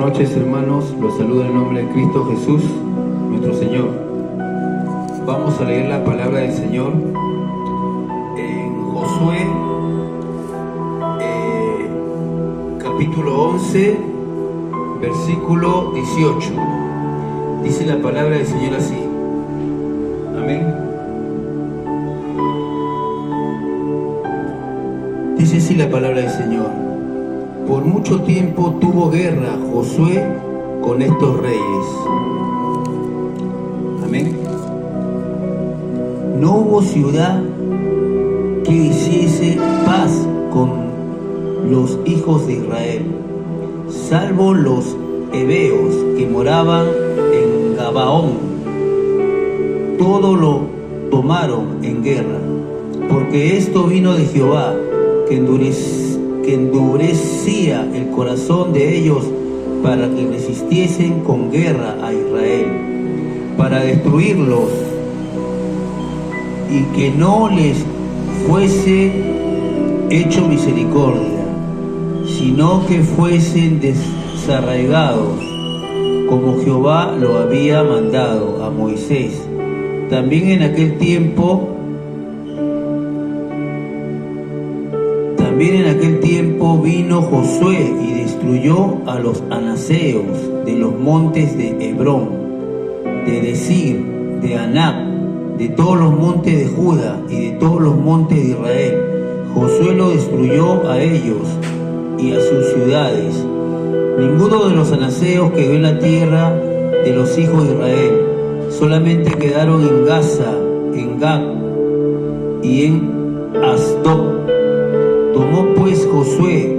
noches, hermanos. Los saludo en el nombre de Cristo Jesús, nuestro Señor. Vamos a leer la palabra del Señor en Josué, capítulo 11, versículo 18. Dice la palabra del Señor así. Amén. Dice así la palabra del Señor. Por mucho tiempo tuvo guerra Josué con estos reyes. Amén. No hubo ciudad que hiciese paz con los hijos de Israel, salvo los heveos que moraban en Gabaón. Todo lo tomaron en guerra, porque esto vino de Jehová, que endurecía el corazón de ellos para que resistiesen con guerra a Israel, para destruirlos, y que no les fuese hecho misericordia, sino que fuesen desarraigados, como Jehová lo había mandado a Moisés. También en aquel tiempo vino Josué y destruyó a los anaseos de los montes de Hebrón, de Desir, de Anac, de todos los montes de Judá y de todos los montes de Israel. Josué lo destruyó a ellos y a sus ciudades. Ninguno de los anaseos quedó en la tierra de los hijos de Israel, solamente quedaron en Gaza, en Gat y en Asdod. Tomó pues Josué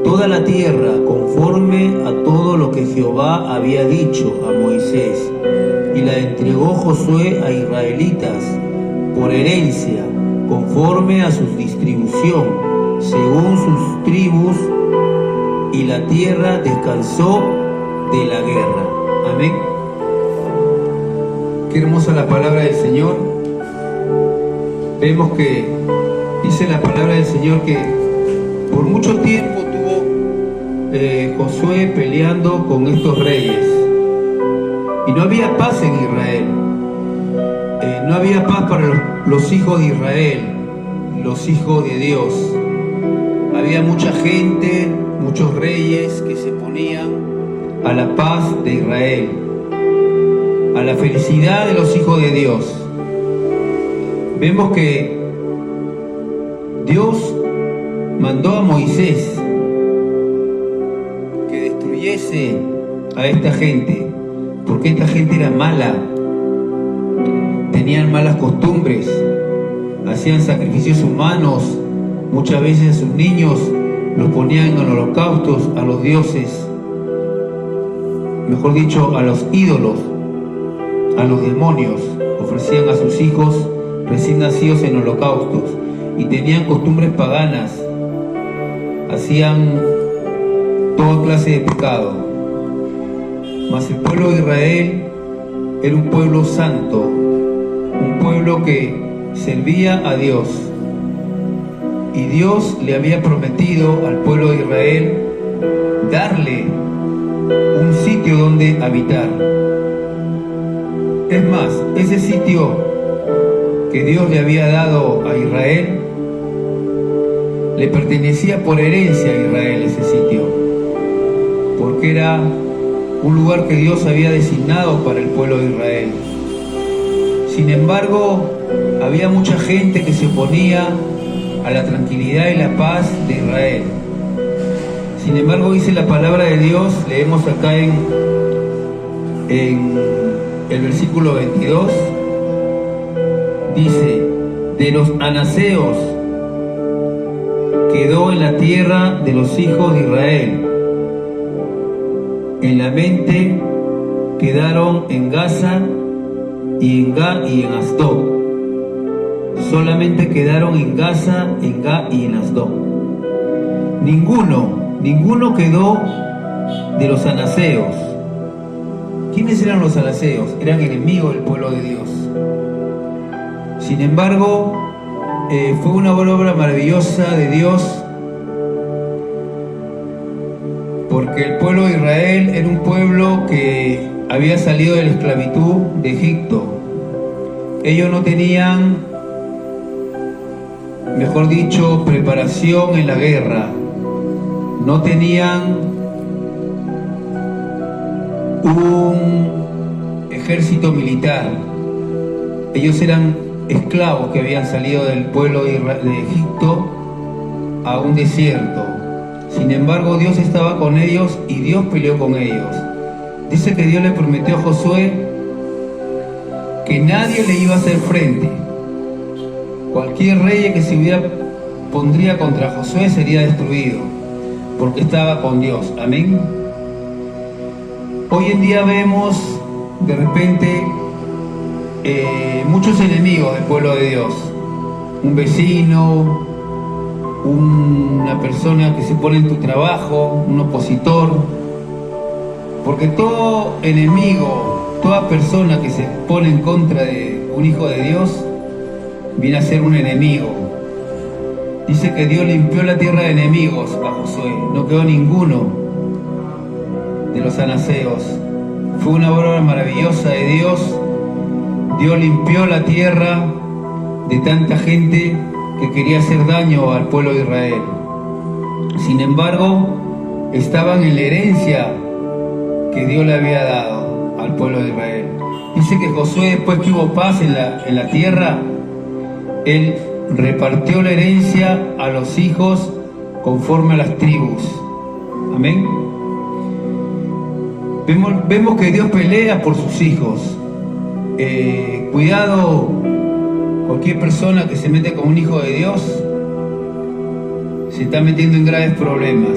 toda la tierra conforme a todo lo que Jehová había dicho a Moisés, y la entregó Josué a israelitas por herencia, conforme a su distribución, según sus tribus, y la tierra descansó de la guerra. Amén. Qué hermosa la palabra del Señor. Vemos que dice la palabra del Señor que por mucho tiempo tuvo Josué peleando con estos reyes y no había paz en Israel. No había paz para los hijos de Israel, los hijos de Dios. Había mucha gente, muchos reyes que se ponían a la paz de Israel, a la felicidad de los hijos de Dios. Vemos que Dios mandó a Moisés que destruyese a esta gente, porque esta gente era mala, tenían malas costumbres, hacían sacrificios humanos, muchas veces a sus niños los ponían en holocaustos a los dioses, mejor dicho, a los ídolos, a los demonios, ofrecían a sus hijos recién nacidos en holocaustos, y tenían costumbres paganas, hacían toda clase de pecado. Mas el pueblo de Israel era un pueblo santo, un pueblo que servía a Dios, y Dios le había prometido al pueblo de Israel darle un sitio donde habitar. Es más, ese sitio que Dios le había dado a Israel le pertenecía por herencia a Israel, ese sitio, porque era un lugar que Dios había designado para el pueblo de Israel. Sin embargo, había mucha gente que se oponía a la tranquilidad y la paz de Israel. Sin embargo, dice la palabra de Dios, leemos acá en el versículo 22, dice: de los anaseos quedó en la tierra de los hijos de Israel. En la mente quedaron en Gaza y en Gat y en Asdod. Solamente quedaron en Gaza, en Gat y en Asdod. Ninguno quedó de los anaseos. ¿Quiénes eran los anaseos? Eran enemigos del pueblo de Dios. Sin embargo, fue una obra maravillosa de Dios, porque el pueblo de Israel era un pueblo que había salido de la esclavitud de Egipto. Ellos no tenían, mejor dicho, preparación en la guerra, no tenían un ejército militar. Ellos eran esclavos que habían salido del pueblo de Egipto a un desierto. Sin embargo, Dios estaba con ellos y Dios peleó con ellos. Dice que Dios le prometió a Josué que nadie le iba a hacer frente. Cualquier rey que se pondría contra Josué sería destruido, porque estaba con Dios. Amén. Hoy en día vemos de repente muchos enemigos del pueblo de Dios. Un vecino, una persona que se pone en tu trabajo, un opositor. Porque todo enemigo, toda persona que se pone en contra de un hijo de Dios, viene a ser un enemigo. Dice que Dios limpió la tierra de enemigos a Josué, no quedó ninguno de los anaseos. Fue una obra maravillosa de Dios. Dios limpió la tierra de tanta gente que quería hacer daño al pueblo de Israel. Sin embargo, estaban en la herencia que Dios le había dado al pueblo de Israel. Dice que Josué, después que hubo paz en la tierra, él repartió la herencia a los hijos conforme a las tribus. Amén. Vemos que Dios pelea por sus hijos. Cuidado, cualquier persona que se mete con un hijo de Dios se está metiendo en graves problemas.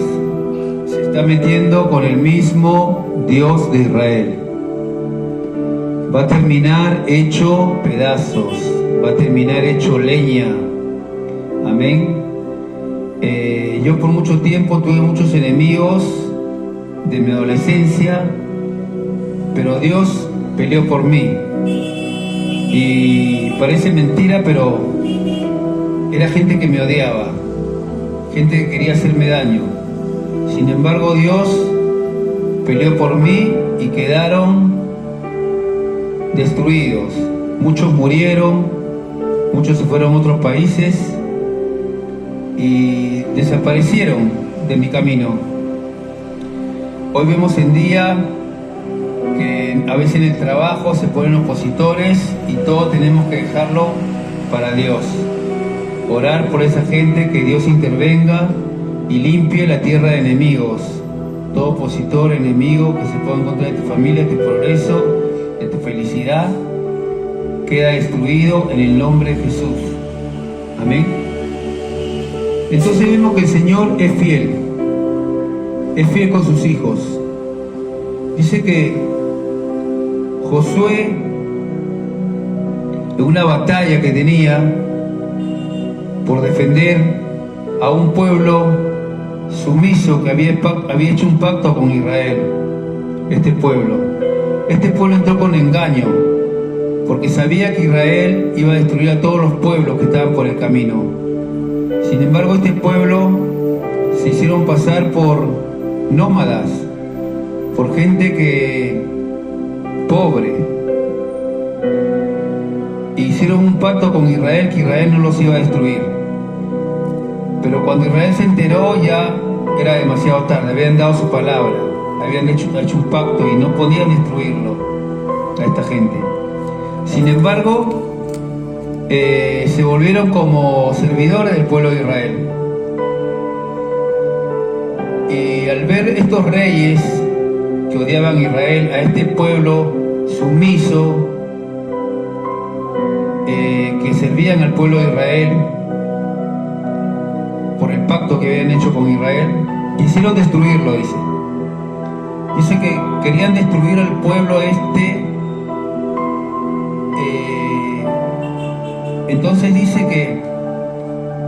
Se está metiendo con el mismo Dios de Israel. Va a terminar hecho pedazos, va a terminar hecho leña. Amén. Yo por mucho tiempo tuve muchos enemigos de mi adolescencia, pero Dios peleó por mí. Y parece mentira, pero era gente que me odiaba, gente que quería hacerme daño. Sin embargo, Dios peleó por mí y quedaron destruidos. Muchos murieron, muchos se fueron a otros países y desaparecieron de mi camino. Hoy vemos en día que a veces en el trabajo se ponen opositores y todo tenemos que dejarlo para Dios. Orar por esa gente, que Dios intervenga y limpie la tierra de enemigos. Todo opositor, enemigo que se ponga en contra de tu familia, de tu progreso, de tu felicidad, queda destruido en el nombre de Jesús. Amén. Entonces vemos que el Señor es fiel con sus hijos. Dice que Josué, en una batalla que tenía por defender a un pueblo sumiso que había hecho un pacto con Israel, este pueblo entró con engaño, porque sabía que Israel iba a destruir a todos los pueblos que estaban por el camino. Sin embargo, este pueblo se hicieron pasar por nómadas, por gente pobre. E hicieron un pacto con Israel, que Israel no los iba a destruir. Pero cuando Israel se enteró, ya era demasiado tarde. Habían dado su palabra, habían hecho un pacto y no podían destruirlo a esta gente. Sin embargo, se volvieron como servidores del pueblo de Israel. Y al ver estos reyes que odiaban a Israel, a este pueblo sumiso, que servían al pueblo de Israel por el pacto que habían hecho con Israel, quisieron destruirlo, dice que querían destruir al pueblo entonces dice que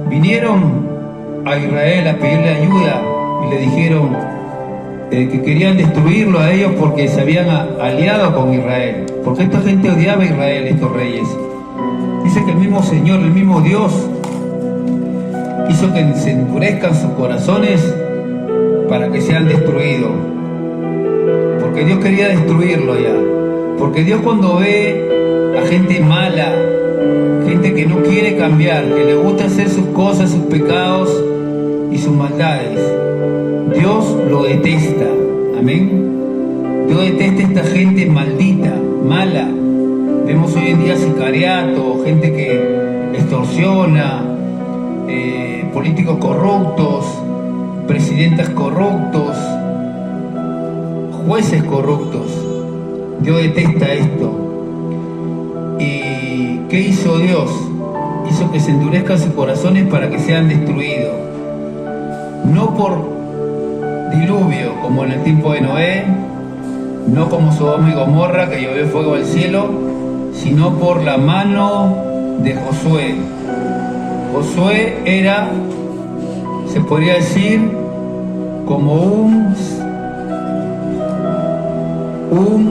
vinieron a Israel a pedirle ayuda y le dijeron que querían destruirlo a ellos porque se habían aliado con Israel, porque esta gente odiaba a Israel, estos reyes. Dice que el mismo Señor, el mismo Dios, hizo que se endurezcan sus corazones para que sean destruidos. Porque Dios quería destruirlo ya. Porque Dios, cuando ve a gente mala, gente que no quiere cambiar, que le gusta hacer sus cosas, sus pecados y sus maldades, Dios lo detesta. Amén. Dios detesta a esta gente maldita, mala. Vemos hoy en día sicariato, gente que extorsiona, políticos corruptos, presidentas corruptos, jueces corruptos. Dios detesta esto. ¿Y qué hizo Dios? Hizo que se endurezcan sus corazones para que sean destruidos. No por diluvio, como en el tiempo de Noé, no como Sodoma y Gomorra, que llovió fuego del cielo, sino por la mano de Josué. Josué era, se podría decir, como un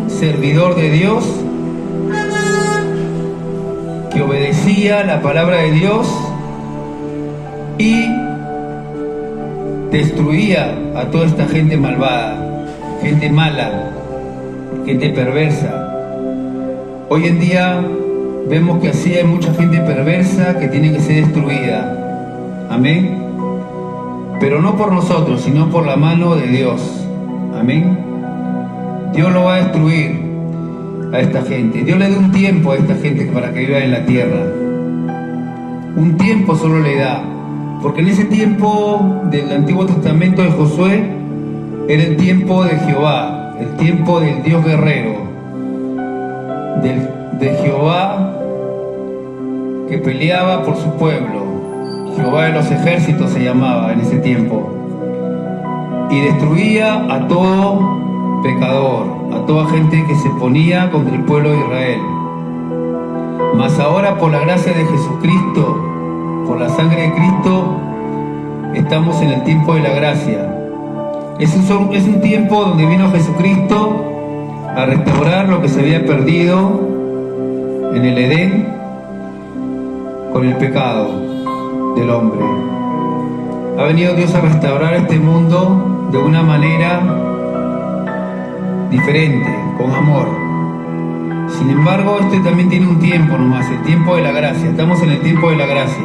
servidor de Dios que obedecía la palabra de Dios y destruía a toda esta gente malvada, gente mala, gente perversa. Hoy en día vemos que así hay mucha gente perversa que tiene que ser destruida. Amén. Pero no por nosotros, sino por la mano de Dios. Amén. Dios lo va a destruir a esta gente. Dios le da un tiempo a esta gente para que viva en la tierra. Un tiempo solo le da. Porque en ese tiempo del Antiguo Testamento de Josué era el tiempo de Jehová, el tiempo del Dios guerrero, de Jehová que peleaba por su pueblo. Jehová de los ejércitos se llamaba en ese tiempo. Y destruía a todo pecador, a toda gente que se ponía contra el pueblo de Israel. Mas ahora, por la gracia de Jesucristo, por la sangre de Cristo, estamos en el tiempo de la gracia. Es un tiempo donde vino Jesucristo a restaurar lo que se había perdido en el Edén con el pecado del hombre. Ha venido Dios a restaurar este mundo de una manera diferente, con amor. Sin embargo, este también tiene un tiempo nomás, el tiempo de la gracia. Estamos en el tiempo de la gracia.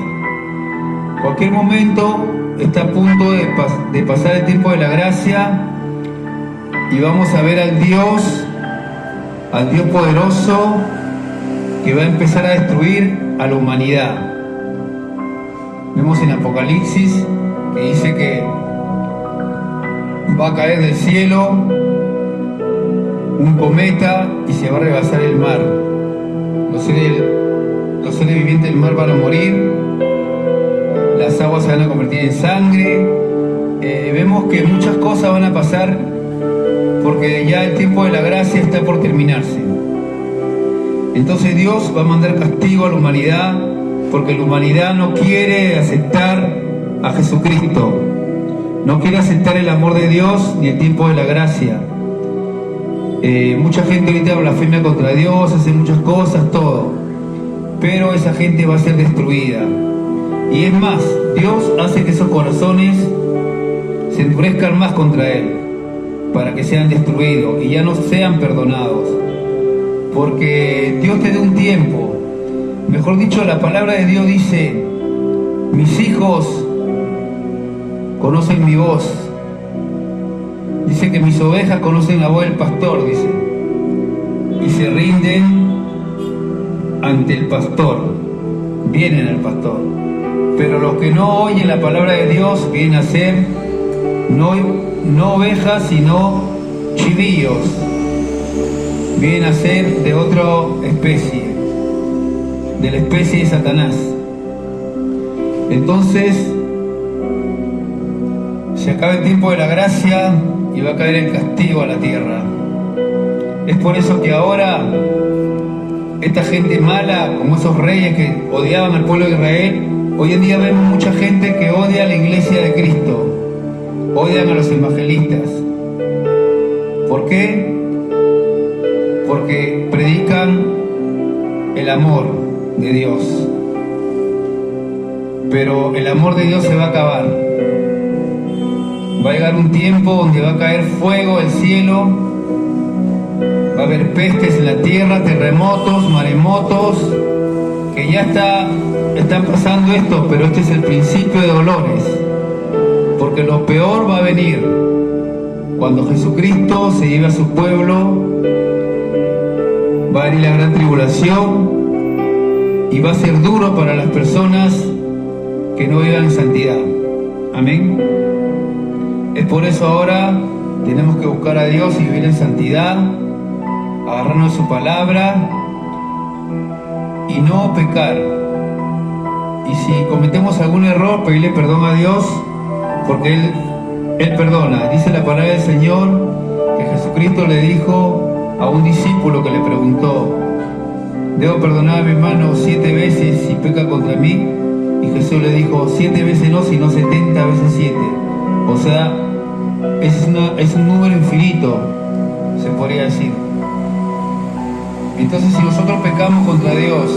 Cualquier momento está a punto de pasar el tiempo de la gracia y vamos a ver al Dios poderoso que va a empezar a destruir a la humanidad. Vemos en Apocalipsis que dice que va a caer del cielo un cometa y se va a rebasar el mar. Los seres vivientes del mar van a morir, las aguas se van a convertir en sangre. Vemos que muchas cosas van a pasar porque ya el tiempo de la gracia está por terminarse. Entonces Dios va a mandar castigo a la humanidad porque la humanidad no quiere aceptar a Jesucristo, no quiere aceptar el amor de Dios ni el tiempo de la gracia. Mucha gente ahorita blasfemia contra Dios, hace muchas cosas, todo, pero esa gente va a ser destruida. Y es más, Dios hace que esos corazones se endurezcan más contra Él para que sean destruidos y ya no sean perdonados, porque Dios te da un tiempo. Mejor dicho, la palabra de Dios dice: mis hijos conocen mi voz. Dice que mis ovejas conocen la voz del pastor, dice, y se rinden ante el pastor, vienen al pastor. Pero los que no oyen la palabra de Dios vienen a ser no ovejas, sino chivillos, vienen a ser de otra especie, de la especie de Satanás. Entonces se acaba el tiempo de la gracia y va a caer el castigo a la tierra. Es por eso que ahora esta gente mala, como esos reyes que odiaban al pueblo de Israel, hoy en día vemos mucha gente que odia a la iglesia de Cristo, odian a los evangelistas. ¿Por qué? Porque predican el amor de Dios. Pero el amor de Dios se va a acabar. Va a llegar un tiempo donde va a caer fuego del cielo, va a haber pestes en la tierra, terremotos, maremotos, que ya están pasando esto, pero este es el principio de dolores, porque lo peor va a venir cuando Jesucristo se lleve a su pueblo. Va a venir la gran tribulación y va a ser duro para las personas que no vivan en santidad. Amén. Es por eso ahora tenemos que buscar a Dios y vivir en santidad, agarrarnos de su palabra y no pecar. Y si cometemos algún error, pedirle perdón a Dios, porque Él perdona. Dice la palabra del Señor que Jesucristo le dijo a un discípulo que le preguntó: ¿debo perdonar a mi hermano 7 veces si peca contra mí? Y Jesús le dijo: 7 veces no, sino 70 veces 7. O sea, es un número infinito, se podría decir. Entonces, si nosotros pecamos contra Dios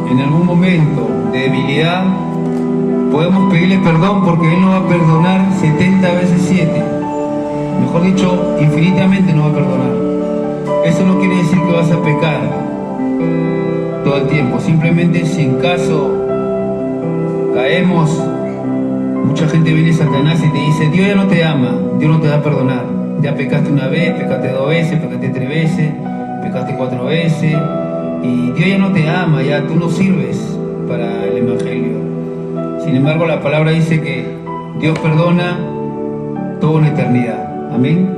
en algún momento de debilidad, podemos pedirle perdón, porque Él nos va a perdonar 70 veces 7. Mejor dicho, infinitamente nos va a perdonar. Eso no quiere decir que vas a pecar todo el tiempo. Simplemente, si en caso caemos, mucha gente viene a Satanás y te dice: Dios ya no te ama, Dios no te va a perdonar. Ya pecaste una vez, pecaste 2 veces, pecaste 3 veces, pecaste 4 veces, y Dios ya no te ama, ya tú no sirves para el Evangelio. Sin embargo, la palabra dice que Dios perdona toda una eternidad. Amén.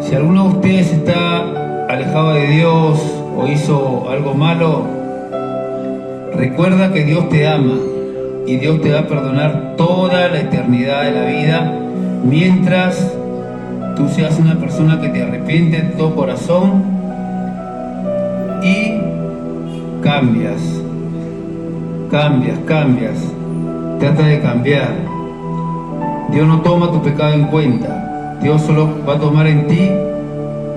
Si alguno de ustedes está alejado de Dios o hizo algo malo, recuerda que Dios te ama y Dios te va a perdonar toda la eternidad de la vida, mientras tú seas una persona que te arrepiente de todo corazón y cambias. Trata de cambiar. Dios no toma tu pecado en cuenta. Dios solo va a tomar en ti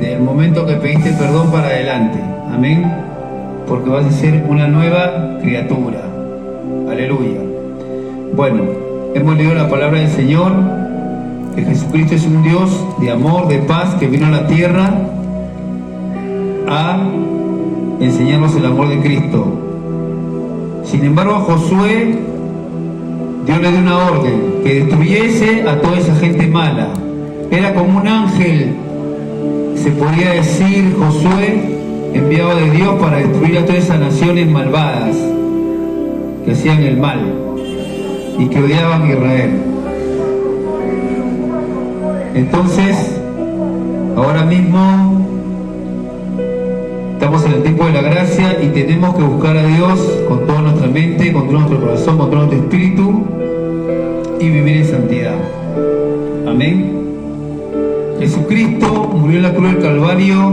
desde el momento que pediste perdón para adelante. Amén. Porque vas a ser una nueva criatura. Aleluya. Bueno, hemos leído la palabra del Señor, que Jesucristo es un Dios de amor, de paz, que vino a la tierra a enseñarnos el amor de Cristo. Sin embargo, a Josué Dios le dio una orden, que destruyese a toda esa gente mala. Era como un ángel, se podría decir, Josué, enviado de Dios para destruir a todas esas naciones malvadas que hacían el mal y que odiaban a Israel. Entonces, ahora mismo estamos en el tiempo de la gracia y tenemos que buscar a Dios con toda nuestra mente, con todo nuestro corazón, con todo nuestro espíritu, y vivir en santidad. Amén. Jesucristo murió en la cruz del Calvario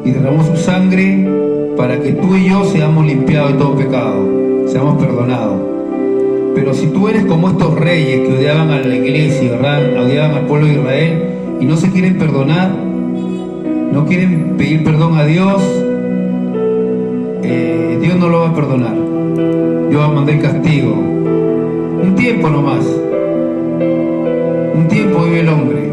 y derramó su sangre para que tú y yo seamos limpiados de todo pecado, seamos perdonados. Pero si tú eres como estos reyes que odiaban a la iglesia, ¿verdad?, odiaban al pueblo de Israel y no se quieren perdonar, no quieren pedir perdón a Dios, Dios no lo va a perdonar. Dios va a mandar el castigo. Un tiempo nomás. Un tiempo vive el hombre.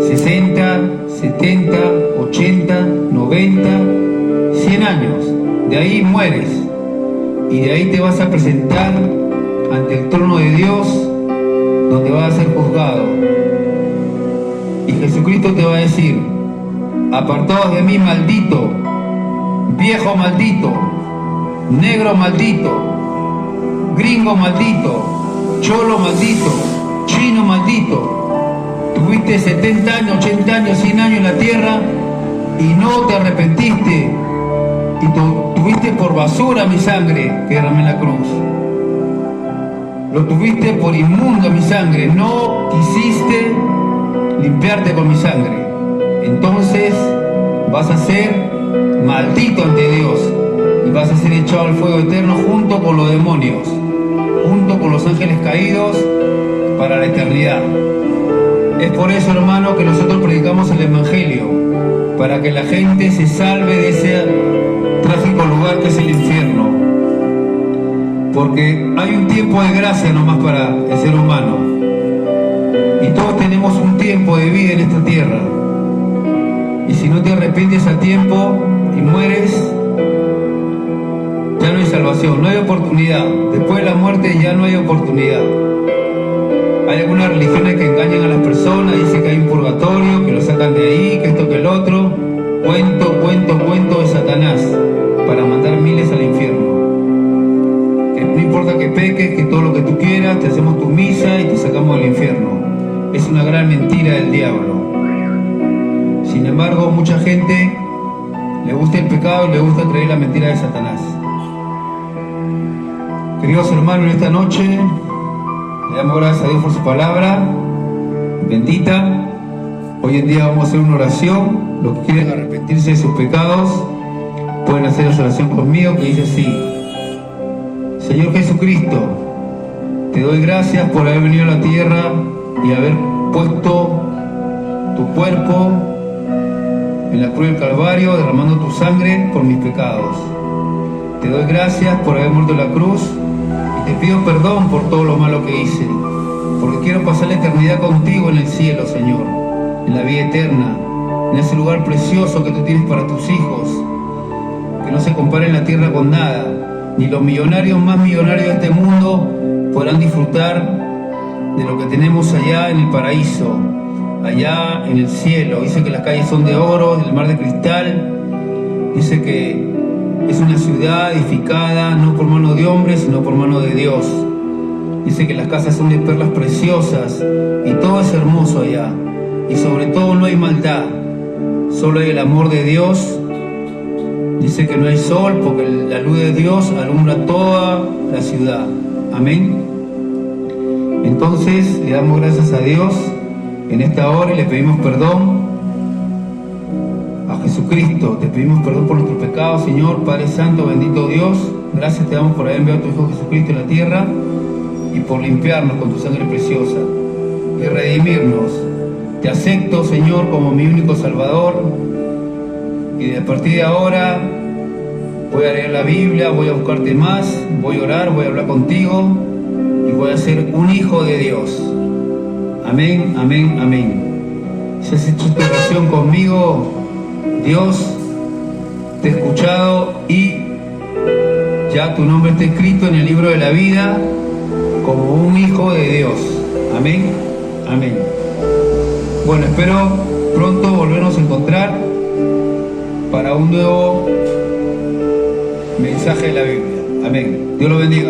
60, 70, 80, 90, 100 años. De ahí mueres. Y de ahí te vas a presentar ante el trono de Dios, donde vas a ser juzgado. Y Jesucristo te va a decir: apartados de mí, maldito, viejo maldito, negro maldito, gringo maldito, cholo maldito, chino maldito. Tuviste 70 años, 80 años, 100 años en la tierra y no te arrepentiste. Y tuviste por basura mi sangre que derramé en la cruz. Lo tuviste por inmunda mi sangre. No quisiste limpiarte con mi sangre. Entonces vas a ser maldito ante Dios y vas a ser echado al fuego eterno junto con los demonios, junto con los ángeles caídos para la eternidad. Es por eso, hermano, que nosotros predicamos el Evangelio, para que la gente se salve de ese trágico lugar que es el infierno. Porque hay un tiempo de gracia nomás para el ser humano, y todo tiempo de vida en esta tierra. Y si no te arrepientes a tiempo y mueres, ya no hay salvación, no hay oportunidad. Después de la muerte ya no hay oportunidad. Hay algunas religiones que engañan a las personas, dicen que hay un purgatorio, que lo sacan de ahí, que esto, que el otro. Cuento de Satanás para mandar miles al infierno. Que no importa que peques, que todo lo que tú quieras, te hacemos tu misa y te sacamos del infierno. Es una gran mentira del diablo. Sin embargo, mucha gente le gusta el pecado y le gusta creer la mentira de Satanás. Queridos hermanos, en esta noche le damos gracias a Dios por su palabra bendita. Hoy en día vamos a hacer una oración. Los que quieren arrepentirse de sus pecados pueden hacer esa oración conmigo, que dice así: Señor Jesucristo, te doy gracias por haber venido a la tierra y haber puesto tu cuerpo en la cruz del Calvario, derramando tu sangre por mis pecados. Te doy gracias por haber muerto en la cruz y te pido perdón por todo lo malo que hice, porque quiero pasar la eternidad contigo en el cielo, Señor, en la vida eterna, en ese lugar precioso que tú tienes para tus hijos, que no se compara en la tierra con nada. Ni los millonarios más millonarios de este mundo podrán disfrutar de lo que tenemos allá en el paraíso, allá en el cielo. Dice que las calles son de oro, el mar de cristal. Dice que es una ciudad edificada no por mano de hombres, sino por mano de Dios. Dice que las casas son de perlas preciosas y todo es hermoso allá. Y sobre todo no hay maldad, solo hay el amor de Dios. Dice que no hay sol porque la luz de Dios alumbra toda la ciudad. Amén. Entonces le damos gracias a Dios en esta hora y le pedimos perdón a Jesucristo. Te pedimos perdón por nuestros pecados, Señor Padre Santo, bendito Dios. Gracias te damos por haber enviado a tu Hijo Jesucristo en la tierra y por limpiarnos con tu sangre preciosa y redimirnos. Te acepto, Señor, como mi único Salvador, y a partir de ahora voy a leer la Biblia, voy a buscarte más, voy a orar, voy a hablar contigo y voy a ser un hijo de Dios. Amén, amén, amén. Si has hecho esta oración conmigo, Dios te ha escuchado y ya tu nombre está escrito en el libro de la vida como un hijo de Dios. Amén, amén. Bueno, espero pronto volvernos a encontrar para un nuevo mensaje de la Biblia. Amén. Dios lo bendiga.